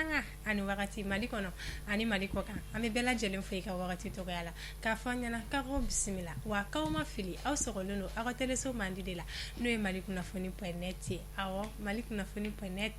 sanga ani wagati mali kono ani mali ko kan an bɛ bɛɛ lajɛlen fo i ka wagati tɔgɔya la k'a fɔ an ɲɛna k'a ko bisimila wa k'aw ma fili aw sɔgɔlen don aw ka teleso mandi de la n'o ye mali kunnafoni.net ye awɔ mali kunnafoni.net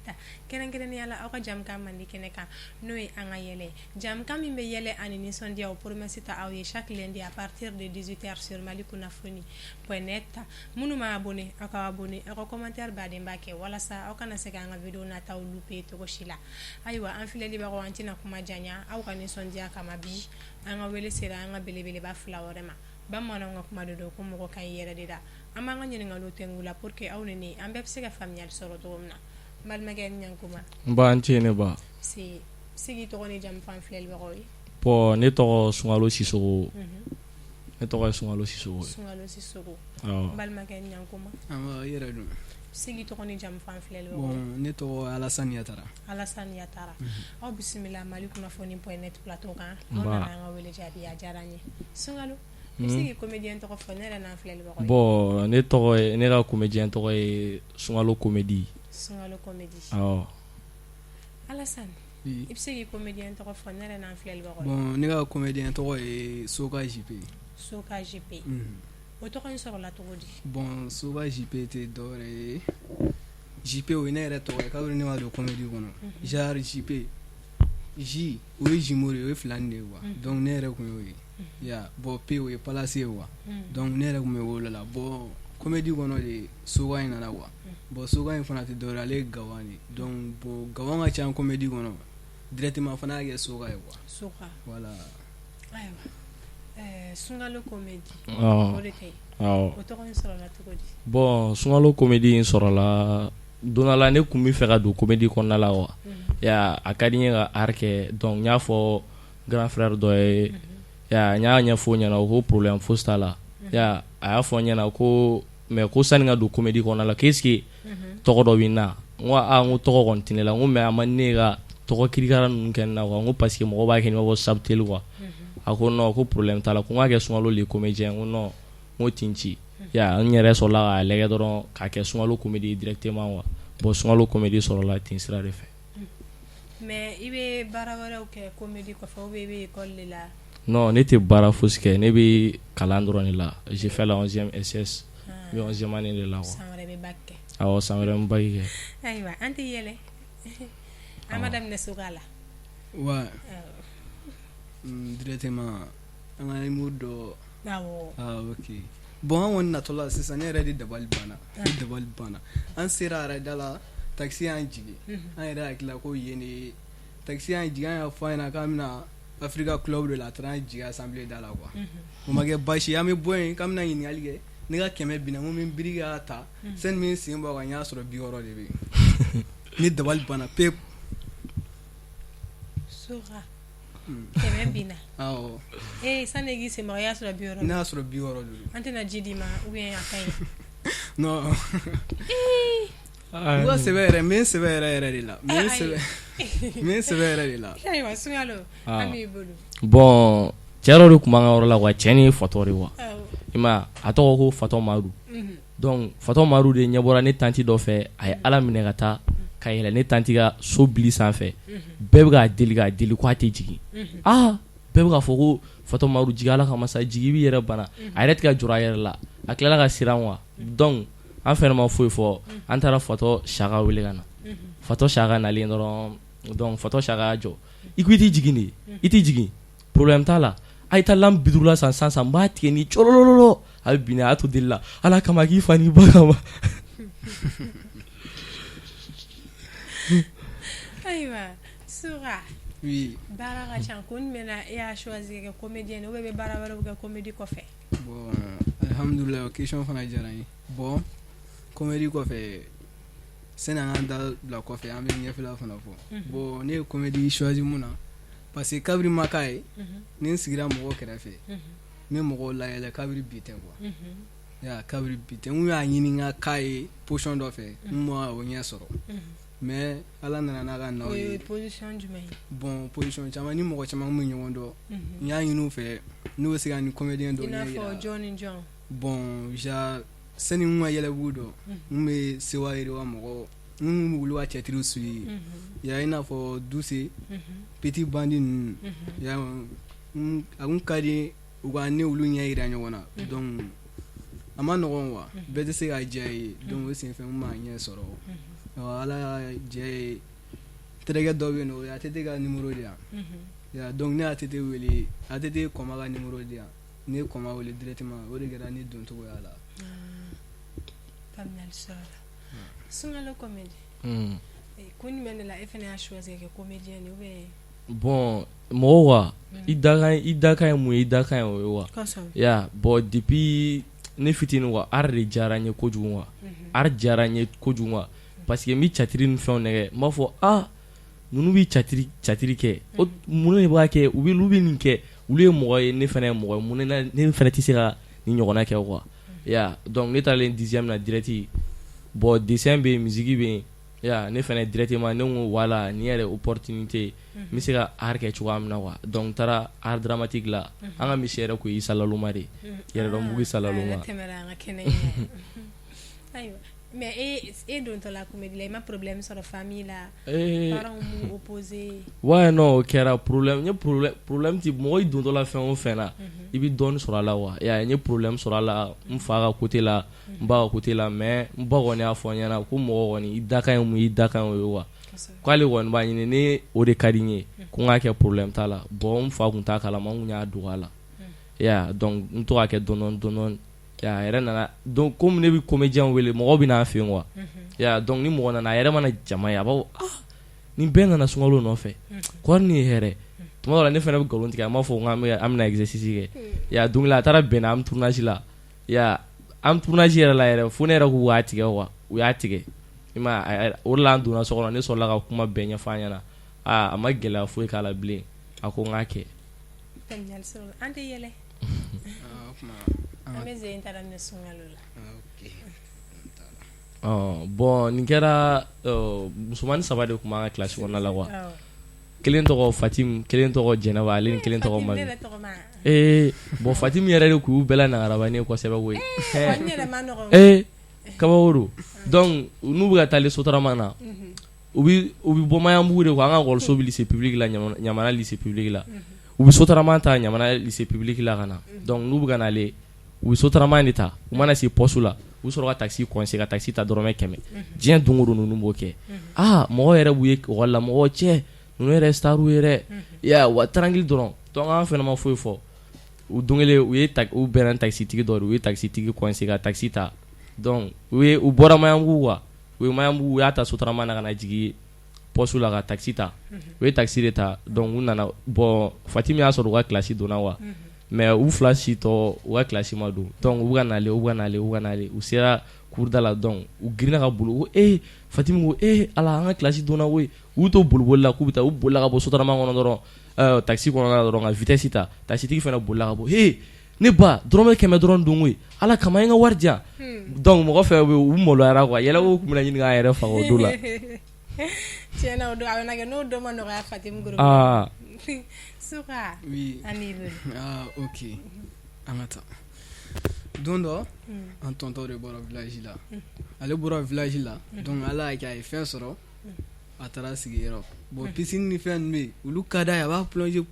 kɛrɛnkɛrɛnnenya la aw ka jamukan mandi kɛnɛ kan n'o ye an ka yɛlɛ jamukan min bɛ yɛlɛ ani nisɔndiya o promesse ta aw ye chaque lundi à partir de 18h sur mali kunnafoni.net minnu ma abonné aw ka abonné aw ka commentaire baden b'a kɛ walasa aw kana se k'an ka vidéo nataw louper cogo si la ayiwa an filɛlibagaw an tɛna kuma janya aw ka nisɔndiya kama bi an ka wele sera an ka belebeleba fila wɛrɛ ma bamananw ka kuma de don ko mɔgɔ ka ɲi yɛrɛ de la an b'an ka ɲininkaliw tɛngu la pour que aw ni ne an bɛɛ bɛ se ka faamuyali sɔrɔ cogo min na n balimakɛ Ɲankuma n ba n ce ne ba sigi tɔgɔ ni jamu fɔ an filɛlibagaw ye bon ne tɔgɔ Sunkalo Sisoko ne tɔgɔ ye Sunkalo Sisoko n balimakɛ Ɲankuma yɛrɛ dun sigi tɔgɔ ni jamu fɔ an filɛlibagaw bon ne tɔgɔ Alasani Yatara aw bisimila mali kunnafoni.net plateau kan aw nana an ka wele jaabi a diyara n ye Sunkalo sigi comédien tɔgɔ fɔ ne yɛrɛ n'an filɛlibagaw ye bon ne ka comédien tɔgɔ ye Sunkalo Comédie awɔ Alasani i bɛ se k'i comédien tɔgɔ fɔ ne yɛrɛ n'an filɛlibagaw ye bon ne ka comédien tɔgɔ ye Soka JP o tɔgɔ in sɔrɔla cogo di bon Soka JP tɛ dɔwɛrɛ ye JP o ye ne yɛrɛ tɔgɔ ye kabini ne ma don comédie kɔnɔ genre JP J o ye jumeau ye o ye filani de ye quoi donc ne yɛrɛ kun y'o ye ya bon P o ye palace ye quoi donc ne yɛrɛ kun bɛ wolo la bon comédie kɔnɔ de Soka in nana quoi bon Soka in fana tɛ dɔwɛrɛ ale ye Gawan de donc bon Gawan ka ca comédie kɔnɔ directement fana y'a kɛ Soka ye quoi Soka voilà ayiwa Sunkalo Comédie o de tɛ awɔ o tɔgɔ in sɔrɔla cogo di bon Sunkalo Comédie in sɔrɔla don dɔ la ne kun bɛ fɛ ka don comédie kɔnɔna la wa a ka di n ye ka art kɛ donc n y'a fɔ grand frère dɔ ye n y'a ɲɛfɔ o ɲɛna o ko problème fosi t'a la a y'a fɔ n ɲɛna ko mais ko sani ka don comédie kɔnɔna la qu'est-ce que tɔgɔ dɔ bɛ n na n ko n ko tɔgɔ kɔni tɛ ne la n ko mais a ma di ne ye ka tɔgɔ kirikara ninnu kɛ n na quoi n ko parce que mɔgɔw b'a kɛ i b'a fɔ Sabtel quoi a ko non ko problème t'a la ko n k'a kɛ Sunkalo le comédien n ko non n ko tin ci n yɛrɛ sɔrɔla k'a lajɛ dɔrɔn k'a kɛ Sunkalo Comédie directement quoi bon Sunkalo Comédie sɔrɔla ten sira de fɛ mais i bɛ baara wɛrɛw kɛ comédie kɔfɛ ou bien i bɛ école de la non ne tɛ baara fosi kɛ ne bɛ kalan dɔrɔn de la j'ai fait la 11e SS n bɛ 11e année de la quoi san wɛrɛ bɛ bac kɛ awɔ san wɛrɛ n bac kɛ ayiwa an tɛ yɛlɛ an ma daminɛ Soka la ouais directement an ka humour dɔ ok bon an kɔni natɔla sisan ne yɛrɛ de dabali banna an sera arada la taxi y'an jigi an yɛrɛ hakilila ko yen de taxi y'an jigi an y'a fɔ an ɲɛna k'an bɛna Africa Club de la a taara an jigi assemblée da la quoi o ma kɛ baasi an bɛ bɔ yen k'an bɛna ɲininkali kɛ ne ka 100 binna n ko min biriki y'a ta sani min sen bɔ kan n y'a sɔrɔ 60 de bɛ yen ne dabali banna pewu Soka 100 binna awɔ sani k'i sen bɔ i y'a sɔrɔ 60 ne y'a sɔrɔ 60 de don an tɛna ji d'i ma ou bien a ka ɲi non n ka sɛbɛ yɛrɛ n bɛ n sɛbɛ yɛrɛ de la ayiwa Sunkalo an b'i bolo bon cɛ dɔ de tun b'an ka yɔrɔ la quoi cɛ ni fatɔ de quoi i ma a tɔgɔ ko Fatɔ Madu donc Fatɔ Madu de ɲɛ bɔra ne tanti dɔ fɛ a ye Ala minɛ ka taa ka yɛlɛ ne tanti ka so bili sanfɛ bɛɛ bɛ k'a deli ko a tɛ jigin bɛɛ bɛ k'a fɔ ko Fatɔ Madu jigi Ala kama sa jigi i b'i yɛrɛ bana a yɛrɛ tɛ ka jɔrɔ a yɛrɛ la a tilala ka siran quoi donc an fɛnɛ ma foyi fɔ an taara Fatɔ Saka wele ka na Fatɔ Saka nalen dɔrɔn donc Fatɔ Saka y'a jɔ i ko i tɛ jigin de i tɛ jigin problème t'a la a ye taa lampe 50 la san n b'a tigɛ ni colololo a bɛ bin a y'a to deli la Ala kama k'i fa n'i ba kama ayiwa Soka oui baara ka ca ko nin bɛna e y'a choisir kɛ comédien ou bien i bɛ baara wɛrɛw kɛ comédie kɔfɛ bon alhamdulilayi o question fana diyara n ye bon comédie kɔfɛ sani an k'an da bila kɔfɛ an bɛ ɲɛfɛla fana fɔ bon ne ye comédie choisi mun na parce que kabiri ma k'a ye ni n sigira mɔgɔw kɛrɛfɛ n bɛ mɔgɔw layɛlɛ kabiri bi tɛ quoi kabiri bi tɛ n y'a ɲini n ka k'a ye position dɔ fɛ n ma o ɲɛ sɔrɔ mais Ala nana n'a ka naw ye position jumɛn bon position caman ni mɔgɔ caman bɛ ɲɔgɔn dɔn n y'a ɲini u fɛ n'o bɛ se ka ni comédien dɔ ɲɛ yira i n'a fɔ jɔn ni jɔn bon sani n ka yɛlɛbugu dɔn n bɛ Sewa Yiriwa mɔgɔ wulu a cɛtiriw su ye ya i n'a fɔ Duse Petit Bandi ninnu ya a kun ka di u ka ne olu ɲɛ yira ɲɔgɔn na donc a ma nɔgɔn wa bɛɛ tɛ se ka diya ye donc o senfɛ n ma ɲɛ sɔrɔ ala y'a diya ye terikɛ dɔ bɛ yen nɔ a tɛ ka numéro di yan ya donc ne a tɛ wele a tɛ kɔma ka numéro di yan ne ye kɔma wele directement o de kɛra ne don cogoya la faamuyali sɔrɔ la sunkalo comédie ko jumɛn de la e fana y'a choisir kɛ comédien ou bien bon mɔgɔ wa i da kan ye mun ye i da kan ye o ye wa ya bon depuis ne fitinin wa art de diyara n ye kojugu wa art diyara n ye kojugu wa parce que n bɛ catiri ni fɛnw nɛgɛ n b'a fɔ ninnu bɛ catiri kɛ mun de b'a kɛ olu bɛ nin kɛ olu ye mɔgɔ ye ne fana ye mɔgɔ ye mun ne fana tɛ se ka nin ɲɔgɔnna kɛ quoi ya donc ne taalen 10e na direct bon dessin bɛ yen musique bɛ yen ya ne fana directement ne ko wala ni yɛrɛ opportunité n bɛ se ka art kɛ cogoya min na quoi donc n taara art dramatique la an ka misi yɛrɛ ko ye Isa Laluma de yɛrɛdɔnbugu Isa Laluma ayiwa mais e dontɔ la comédie la i ma problème sɔrɔ famille la parents m'ont opposé ouais non o kɛra problème ti mɔgɔ i dontɔ la fɛn o fɛn na i bɛ dɔɔnin sɔrɔ a la wa n ye problème sɔrɔ a la n fa ka côté la n ba ka côté la mais n ba kɔni y'a fɔ n ɲɛna ko mɔgɔ kɔni i da kan ye mun ye i da kan ye o ye wa k'ale kɔni b'a ɲini ne o de ka di n ye ko n k'a kɛ problème t'a la bon n fa kun t'a kalama n kun y'a dogo a la donc n to k'a kɛ dɔɔnin ya yɛrɛ nana donc comme ne bɛ comédien wele mɔgɔ bɛ n'an fɛ yen wa ya donc ni mɔgɔ nana a yɛrɛ mana jama ye a b'a fɔ nin bɛɛ nana sunkalo nɔfɛ kɔri nin ye hɛrɛ tuma dɔ la ne fana bɛ nkalon tigɛ an b'a fɔ ko an bɛna exercice kɛ ya don la a taara bɛn an tournage la ya an tournage yɛrɛ la yɛrɛ fo ne yɛrɛ k'u y'a tigɛ wa u y'a tigɛ i ma o de la an donna so kɔnɔ ne sɔrɔla ka kuma bɛɛ ɲɛfɔ an ɲɛna a ma gɛlɛya foyi k'a la bilen a ko n k'a kɛ an tɛ yɛlɛ an bɛ zɛn taara ne sunkalo la bon nin kɛra musomani 3 de tun b'an ka classe kɔnɔna la wa kelen tɔgɔ Fatim kelen tɔgɔ Jɛnɛba ale ni kelen tɔgɔ Mami bon Fatim yɛrɛ de k'u bɛɛ la nagarabani ye kosɛbɛ koyi kabako donc n'u bɛ ka taa Sotarama na u bɛ bɔ Mayanbugu de quoi an ka école bɛ lycée public la Ɲamana lycée public la u bɛ Sotarama ta Ɲamana lycée public la ka na donc n'u bɛ ka nalen u bɛ Sotarama de ta u mana se poste la u sɔrɔ ka taxi coincé ka taxi ta dɔrɔmɛ 100 diɲɛ don o don ninnu b'o kɛ mɔgɔ yɛrɛ b'u ye école la mɔgɔ cɛ ninnu yɛrɛ staru yɛrɛ ya wa tranquille dɔrɔn donc an fana ma foyi fɔ u don kelen u bɛnna taxi tigi dɔ de u ye taxi tigi coincé ka taxi ta donc u bɔra Mayanbugu quoi u ye Mayanbugu u y'a ta Sotarama na ka na jigin poste la ka taxi ta u ye taxi de ta donc u nana bon Fatim y'a sɔrɔ u ka classe donna wa mais u fila si tɔ u ka classe ma don donc u ka nale u sera courda la donc u girinna ka bolo ko Fatim ko ala an ka classe donna koyi u to boliboli la k'u bɛ taa u bolila ka bɔ Sotarama kɔnɔ dɔrɔn taxi kɔnɔna la dɔrɔn ka vitesse ta taxi tigi fana bolila ka bɔ ne ba dɔrɔmɛ 100 dɔrɔn don koyi ala kama an ka wari di yan donc mɔgɔ fɛn bɛ u maloyara quoi yɛlɛ ko kun bɛna ɲini k'an yɛrɛ faga o don la tiɲɛna o don a bɛ na kɛ n'o don ma nɔgɔya Fatim groupe Suka ani ok an ka taa don dɔ an tɔntɔ de bɔra village la ale bɔra village la donc ala y'a kɛ a ye fɛn sɔrɔ a taara sigi yɔrɔ bon piscine ni fɛn ninnu bɛ yen olu ka d'a ye a b'a plonger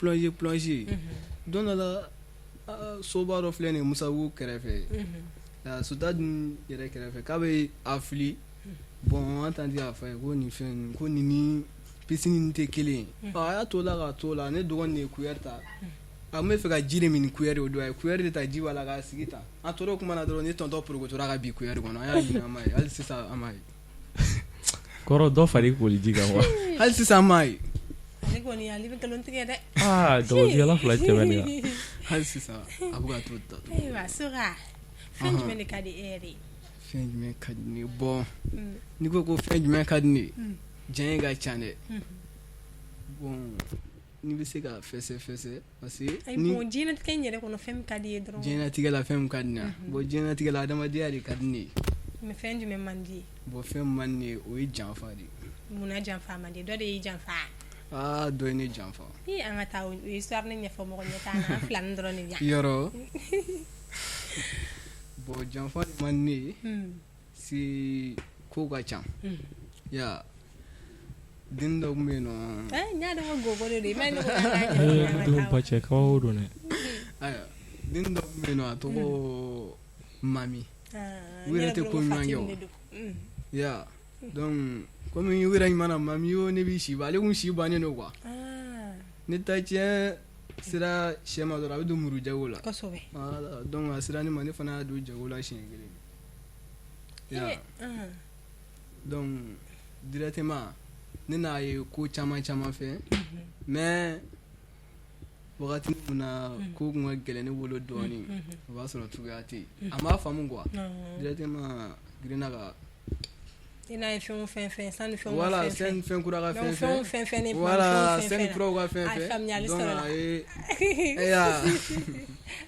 don dɔ la soba dɔ filɛ nin ye Musabugu kɛrɛfɛ Sota dun yɛrɛ kɛrɛfɛ k'a bɛ a fili bon an t'an ti k'a fɔ a ye ko nin fɛn ko nin ni piscine tɛ kelen ye a y'a to la ne dɔgɔnin de ye cuillère ta a bɛ fɛ ka ji de min ni cuillère o don a ye cuillère de ta ji b'a la k'a sigi tan an tora o kuma na dɔrɔn ni tɔntɔ porokotora ka bin cuillère kɔnɔ an y'a ɲini an m'a ye hali sisan an m'a ye kɔrɔ dɔ fari koli ji kan wa hali sisan an m'a ye ale kɔni ale bɛ nkalon tigɛ dɛ dɔgɔtigɛla fila tɛmɛ nin kan hali sisan a bɛ ka to ta ayiwa Suka fɛn jumɛn de ka di e yɛrɛ ye fɛn jumɛn ka di ne ye bon n'i ko fɛn jumɛn ka di ne ye diɲɛ ka ca dɛ bon n'i bɛ se ka fɛsɛ parce que bon diɲɛlatigɛ in yɛrɛ kɔnɔ fɛn min ka di ye dɔrɔn diɲɛlatigɛ la fɛn min ka di ne ye bon diɲɛlatigɛ la adamadenya de ka di ne ye mais fɛn jumɛn man di ye bon fɛn man di ne ye o ye janfa de ye munna janfa man di ye dɔ de y'i janfa dɔ ye ne janfa an ka taa o histoire ne ɲɛfɔ mɔgɔ ɲɛ t'an na an fila ni dɔrɔn de bɛ yan yɔrɔ bon janfa de man di ne ye si kow ka ca ya den dɔ kun bɛ yen nɔ n y'a dɔn ko gogo de don i ma ne ko don ba cɛ kabaw don dɛ ayiwa den dɔ kun bɛ yen nɔ a tɔgɔ mami u yɛrɛ tɛ ko ɲuman kɛ o ya donc komi u yɛrɛ ɲuman na mami o ne b'i si ba ale kun si bannen don quoi ne ta tiɲɛ sera sɛ ma dɔrɔn a bɛ don muru jago la voilà donc a sera ne ma ne fana y'a don jago la siɲɛ kelen ya donc directement ne n'a ye ko caman caman fɛ mais wagati mun na ko kun ka gɛlɛn ne bolo dɔɔnin o b'a sɔrɔ cogoya tɛ yen a m'a faamu quoi directement girinna ka i n'a ye fɛn o fɛn fɛn sani fɛn o voilà fɛn fɛn kura ka fɛn fɛn ne voilà fɛn kura ka fɛn a faamuyali donc sɔrɔ la a ye ya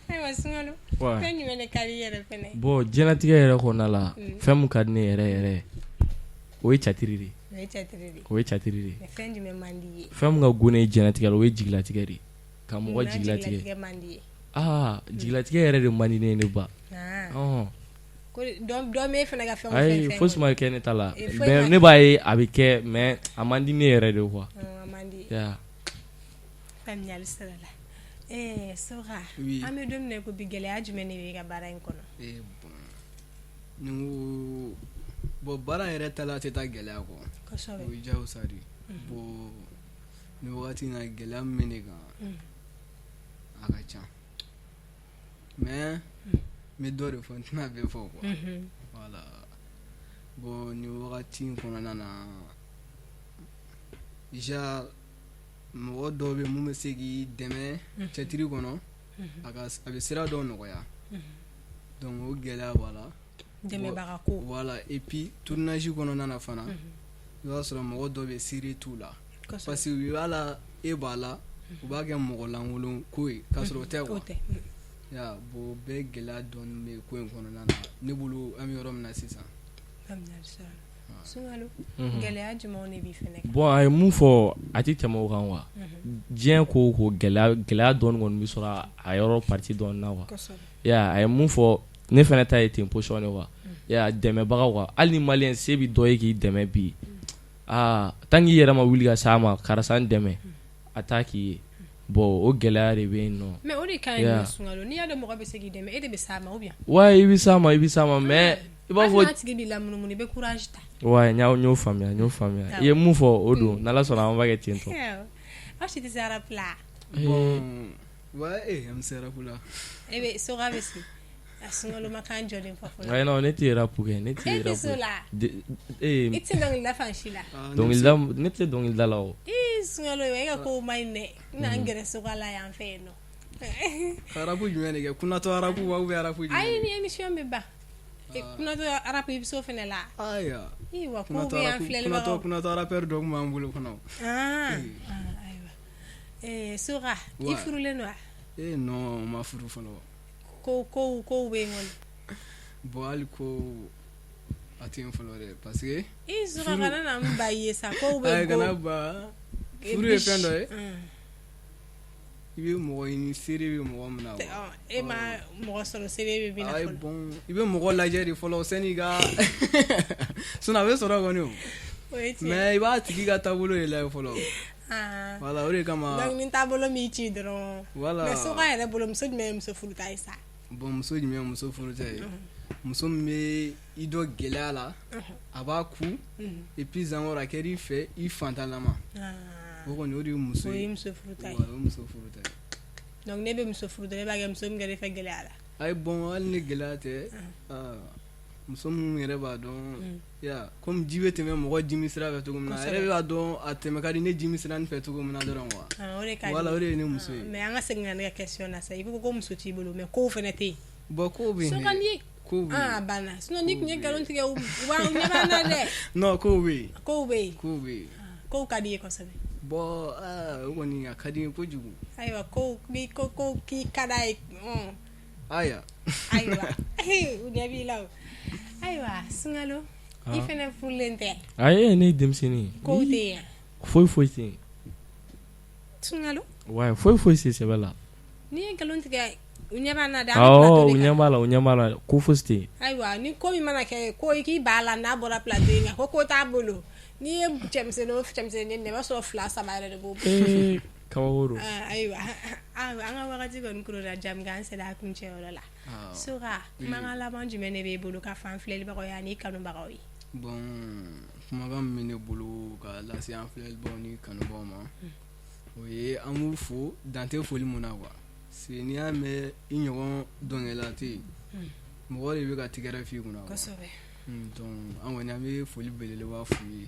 ayiwa Sunkalo fɛn jumɛn de ka di i yɛrɛ fɛnɛ bon diɲɛlatigɛ yɛrɛ kɔnɔna la fɛn mun ka di ne yɛrɛ yɛrɛ o ye catiri de o ye catiri de fɛn jumɛn man di i ye fɛn mun ka go ne ye diɲɛlatigɛ la o ye jigilatigɛ de ka mɔgɔ jigilatigɛ jigilatigɛ yɛrɛ de man di ne ye ne ba ko dɔ m'e fana ka fɛn o ayi fɛn fosi ma kɛ ne ta la mais ne b'a ye a bɛ kɛ mais a man di ne yɛrɛ de quoi a man di ya faamuyali sira la Sora an bɛ don min na ko bi gɛlɛya jumɛn de b'i ka baara in kɔnɔ ni ko bon baara yɛrɛ ta la tɛ taa gɛlɛya kɔ kosɛbɛ o ye jagosa de bon ni wagati in na gɛlɛya min bɛ ne kan a ka ca mais n bɛ dɔ de fɔ n tɛna bɛɛ fɔ quoi voilà bon ni wagati in kɔnɔna na déjà mɔgɔ dɔw bɛ mun bɛ se k'i dɛmɛ cɛtiri kɔnɔ a bɛ sira dɔw nɔgɔya donc o gɛlɛya b'a la dɛmɛbaga ko voilà et puis tournage kɔnɔna na fana i b'a sɔrɔ mɔgɔ dɔw bɛ seere t'u la parce que u b'a la e b'a la u b'a kɛ mɔgɔ lankolon ko ye k'a sɔrɔ o tɛ quoi ya bon bɛɛ gɛlɛya dɔɔnin bɛ ko in kɔnɔna na ne bolo an bɛ yɔrɔ min na sisan Sunkalo gɛlɛya jumɛnw de b'i fɛnɛ kan bon a ye mun fɔ a tɛ tɛmɛ o kan wa diɲɛ ko o ko gɛlɛya dɔɔnin kɔni bɛ sɔrɔ a yɔrɔ partie dɔɔnin na wa ya a ye mun fɔ ne fɛnɛ ta ye ten position de wa ya dɛmɛbaga quoi hali ni maliyɛn se bɛ dɔ ye k'i dɛmɛ bi tant k'i yɛrɛ ma wuli ka s'a ma karisa n dɛmɛ a t'a k'i ye bon o gɛlɛya de bɛ yen nɔ mais o de ka ɲi Sunkalo n'i y'a dɔn mɔgɔ bɛ se k'i dɛmɛ e de bɛ s'a ma ou bien ouais i bɛ s'a ma mais i b'a fɔ n'a tigi b'i lamunumunu i bɛ courage ta ouais n y'o faamuya i ye mun fɔ o don n'Ala sɔnna an b'a kɛ ten tɔ aw si tɛ se rap la bon ouais an bɛ se rap la e bɛ Sora bɛ se Sunkalo ma kan jɔlen fɔ fɔlɔ ouais non ne tɛ rap kɛ ne tɛ rap i tɛ dɔnkilida fan si la dɔnkilida ne tɛ dɔnkilida la o Sunkalo e ka kow ma ɲi dɛ n'an gɛrɛ Sora la yan fɛ yen nɔ rap jumɛn de kɛ kunatɔ rap wa ou bien rap jumɛn ayi ni émission bɛ ban kunatɔ rap i bɛ se o fɛnɛ la ayiwa wa kow bɛ yan filɛlibagaw kunatɔ rappeur dɔ tun b'an bolo fana ayiwa Sora i furulen don wa non ma furu fɔlɔ kow bɛ yen kɔni bon hali ko a tɛ yen fɔlɔ dɛ parce que Sora kana na n ba i ye sa kow bɛ go kana ba furu ye fɛn dɔ ye i bɛ mɔgɔ ɲini seere bɛ mɔgɔ min na e ma mɔgɔ sɔrɔ seere bɛ min na fɔlɔ bon i bɛ mɔgɔ lajɛ de fɔlɔ sani ka sinon a bɛ sɔrɔ kɔni o mais i b'a tigi ka taabolo de lajɛ fɔlɔ voilà o de kama donc ni taabolo m'i ci dɔrɔn voilà mais Sora yɛrɛ bolo muso jumɛn ye muso furuta ye sa bon muso jumɛn ye muso furuta ye muso min bɛ i dɔ gɛlɛya la a b'a ku et puis zankɔrɔ a kɛra i fɛ i fantanlama o kɔni o de ye muso ye o ye muso furuta ye o ye muso furuta ye donc ne bɛ muso furuta ne b'a kɛ muso min kɛra i fɛ gɛlɛya la ayi bon hali ni gɛlɛya tɛ muso minnu yɛrɛ b'a dɔn ya comme ji bɛ tɛmɛ mɔgɔ jimi sira fɛ cogo min na a yɛrɛ b'a dɔn a tɛmɛ ka di ne jimi sira fɛ cogo min na dɔrɔn quoi o de ka di voilà o de ye ne muso ye mais an ka segin ka ne ka question na sa i ko ko muso t'i bolo mais kow fɛnɛ tɛ yen bon kow bɛ yen a banna sinon ni tun ye nkalon tigɛ u ɲɛ b'an na dɛ non kow bɛ yen kow ka di i ye kosɛbɛ bon o kɔni a ka di n ye kojugu ayiwa ko k'i ka d'a ye ayiwa u ɲɛ b'i la o ayiwa Sunkalo i fɛnɛ furulen tɛ ayi ne ye denmisɛnnin ye kow tɛ yen foyi tɛ yen Sunkalo ouais foyi tɛ sɛbɛ la n'i ye nkalon tigɛ u ɲɛ b'an na dɛ u ɲɛ b'a la ko fosi tɛ yen ayiwa ni ko min mana kɛ ko i k'i b'a la n'a bɔra plateau in kan ko t'a bolo ni ye cɛmisɛnnin ne b'a sɔrɔ 2 3 yɛrɛ de b'o kabakoro ayiwa an ka wagati kɔni kurora jam kan sera a kuncɛ yɔrɔ la Sora kumakan laban jumɛn de b'e bolo ka fan filɛlibagaw ye ani kanubagaw ye bon kumakan min bɛ ne bolo ka lase an filɛlibagaw ni kanubagaw ma o ye an b'u fo dante foli mun na quoi c'est n'i y'a mɛn i ɲɔgɔn dɔnkɛla tɛ yen mɔgɔ de bɛ ka tigɛrɛ f'i kunna kosɛbɛ donc an kɔni an bɛ foli belebeleba f'u ye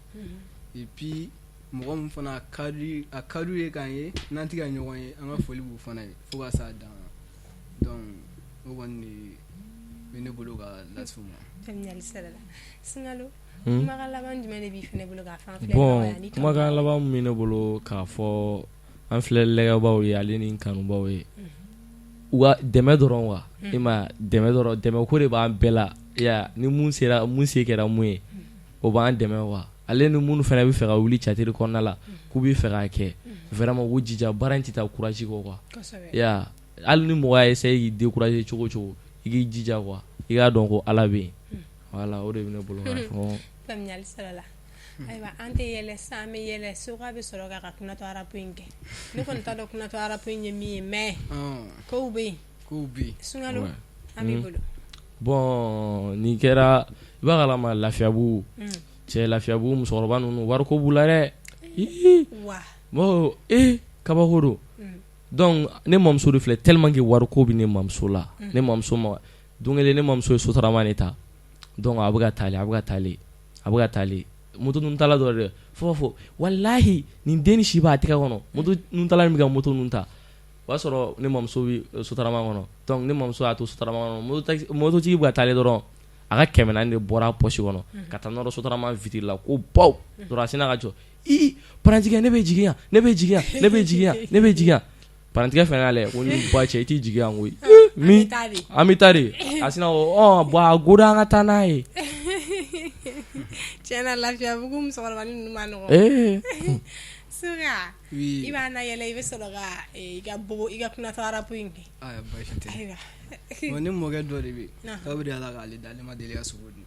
et puis mɔgɔ min fana a ka d'u ye k'an ye n'an tɛ ka ɲɔgɔn ye an ka foli b'u fana ye fo ka s'a dan na donc o kɔni de bɛ ne bolo ka lase u ma. Faamuyali sera la Singalo kumakan laban jumɛn de b'i fana bolo ka fan filɛ bon kumakan laban min bɛ ne bolo k'a fɔ an filɛlikɛbagaw ye ale ni kanubaw ye u ka dɛmɛ dɔrɔn wa i ma dɛmɛ dɔrɔn dɛmɛ ko de b'an bɛɛ la ya ni mun se kɛra mun ye o b'an dɛmɛ wa ale ni minnu fana bɛ fɛ ka wuli catiri kɔnɔna la k'u bɛ fɛ k'a kɛ vraiment u jija baara in tɛ taa courage kɔ quoi ya hali ni mɔgɔ y'a essayer k'i décourager cogo cogo i k'i jija quoi i k'a dɔn ko Ala bɛ yen voilà o de bɛ ne bolo k'a fɔ. Faamuyali sera la ayiwa an tɛ yɛlɛ san bɛ yɛlɛ Soka bɛ sɔrɔ ka kunatɔ arapo in kɛ ne kɔni t'a dɔn kunatɔ arapo in ye min ye mais kow bɛ yen Sunkalo an b'i bolo bon nin kɛra i b'a kalama Lafiyabugu cɛ Lafiyabugu musokɔrɔba ninnu wariko b'u la dɛ bon kabako don donc ne mamuso de filɛ tellement que wariko bɛ ne mamuso la ne mamuso ma don kelen ne mamuso ye sotarama de ta donc a bɛ ka taale moto ninnu tala dɔrɔn dɛ fo fɔ walahi nin den ni si b'a tɛgɛ kɔnɔ moto ninnu tala min bɛ ka moto ninnu ta o b'a sɔrɔ ne mamuso bɛ sotarama kɔnɔ donc ne mamuso y'a to sotarama kɔnɔ mototigi bɛ ka taale dɔrɔn a ka 400 de bɔra a poche kɔnɔ ka taa nɔrɔ sotarama vitre la ko baw dɔrɔn a sinna ka jɔ parantikɛ ne bɛ jigin yan parantikɛ fɛnɛ y'ale ko ni ba cɛ i t'i jigin yan koyi min an bɛ taa de a sinna ko bon a goda an ka taa n'a ye tiɲɛna Lafiyabugu musokɔrɔbanin ninnu ma nɔgɔn Soka i b'a na yɛlɛ i bɛ sɔrɔ ka i ka kunatɔ arapo in kɛ basi tɛ bon ne mɔkɛ dɔ de bɛ yen k'a bɛ de Ala k'ale da ale ma deli ka sogo dun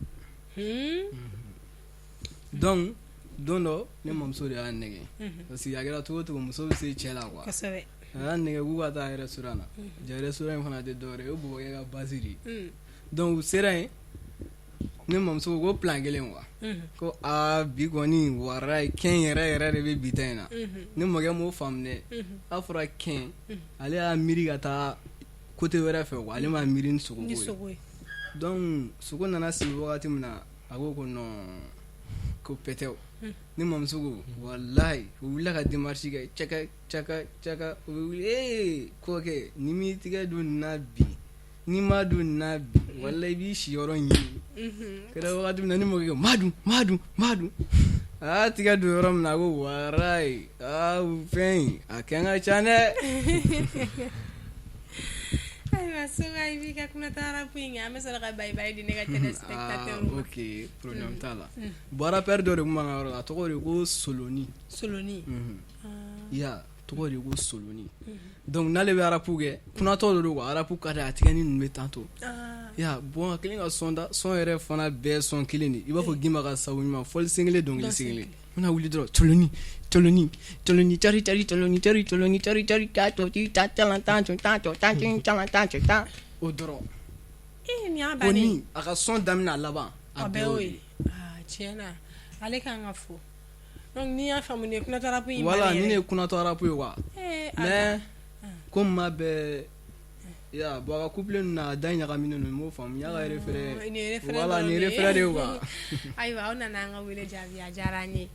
donc don dɔ ne mamuso de y'a nɛgɛ parce que a kɛra cogo cogo muso bɛ se cɛ la quoi kosɛbɛ a y'a nɛgɛ k'u ka taa restaurant na ja restaurant in fana tɛ dɔwɛrɛ ye o bɔbɔkɛ ka base de ye donc u sera yen ne mamuso ko plan kelen quoi ko bi kɔni warayi kɛn yɛrɛ de bɛ bi ta in na ne mɔkɛ m'o faamu dɛ a fɔra kɛn ale y'a miiri ka taa côté wɛrɛ fɛ quoi ale m'a miiri ni sogo ye donc sogo nana sigi wagati min na a ko non ko pɛtɛw ne mamuso ko walayi u wulila ka démarche kɛ caka u bɛ wuli ko kɛ ni m'i tigɛ don nin na bi ni ma don nin na bi walayi i b'i siyɔrɔ ɲini kɛra wagati min na ne mɔkɛ ma dun a y'a tigɛ don yɔrɔ min na ko warayi fɛn a kɛn ka ca dɛ. Ayiwa Soka i b'i ka kunatɔ arapo in kɛ an bɛ sɔrɔ ka bayi di ne ka téléspectateur ma ok problème t'a la bon rappeur dɔ de tun b'an ka yɔrɔ la a tɔgɔ de ko Soloni ya tɔgɔ de ko Soloni donc n'ale bɛ arapu kɛ kunatɔ de don quoi arapu ka di a tigɛ ni ninnu bɛ tanto ya bon a kelen ka son yɛrɛ fana bɛɛ son kelen de i b'a fɔ Gimba ka sabu ɲuman fɔli sen kelen dɔnkili sen kelen n bɛna wuli dɔrɔn toloni cari ka toti ta talantan o dɔrɔn nin y'a bannen ye a ka son daminɛ a laban a bɛɛ y'o ye tiɲɛna ale kan ka fo donc ni y'a faamu ni ye kunatɔ arapo in voilà ni ne ye kunatɔ arapo ye quoi mais comme ma bɛɛ ya bon a ka couple ninnu na a da ɲagaminen don n m'o faamu n y'a ka référé voilà nin référé de ye quoi ayiwa aw nana an ka wele jaabi a diyara an ye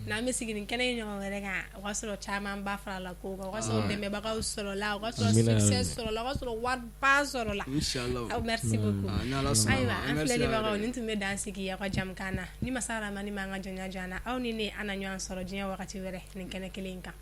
n'an bɛ sigi nin kɛnɛ in ɲɔgɔn wɛrɛ kan o ka sɔrɔ caman ba farala kow kan o ka sɔrɔ dɛmɛbagaw sɔrɔla o ka sɔrɔ succès sɔrɔla o ka sɔrɔ wariba sɔrɔla inchallah merci beaucoup ayiwa an filɛlibagaw nin tun bɛ dan sigi aw ka jamukan na ni masa aramani m'an ka jɔnya jɔ an na aw ni ne an na ɲɔgɔn sɔrɔ diɲɛ wagati wɛrɛ nin kɛnɛ kelen kan.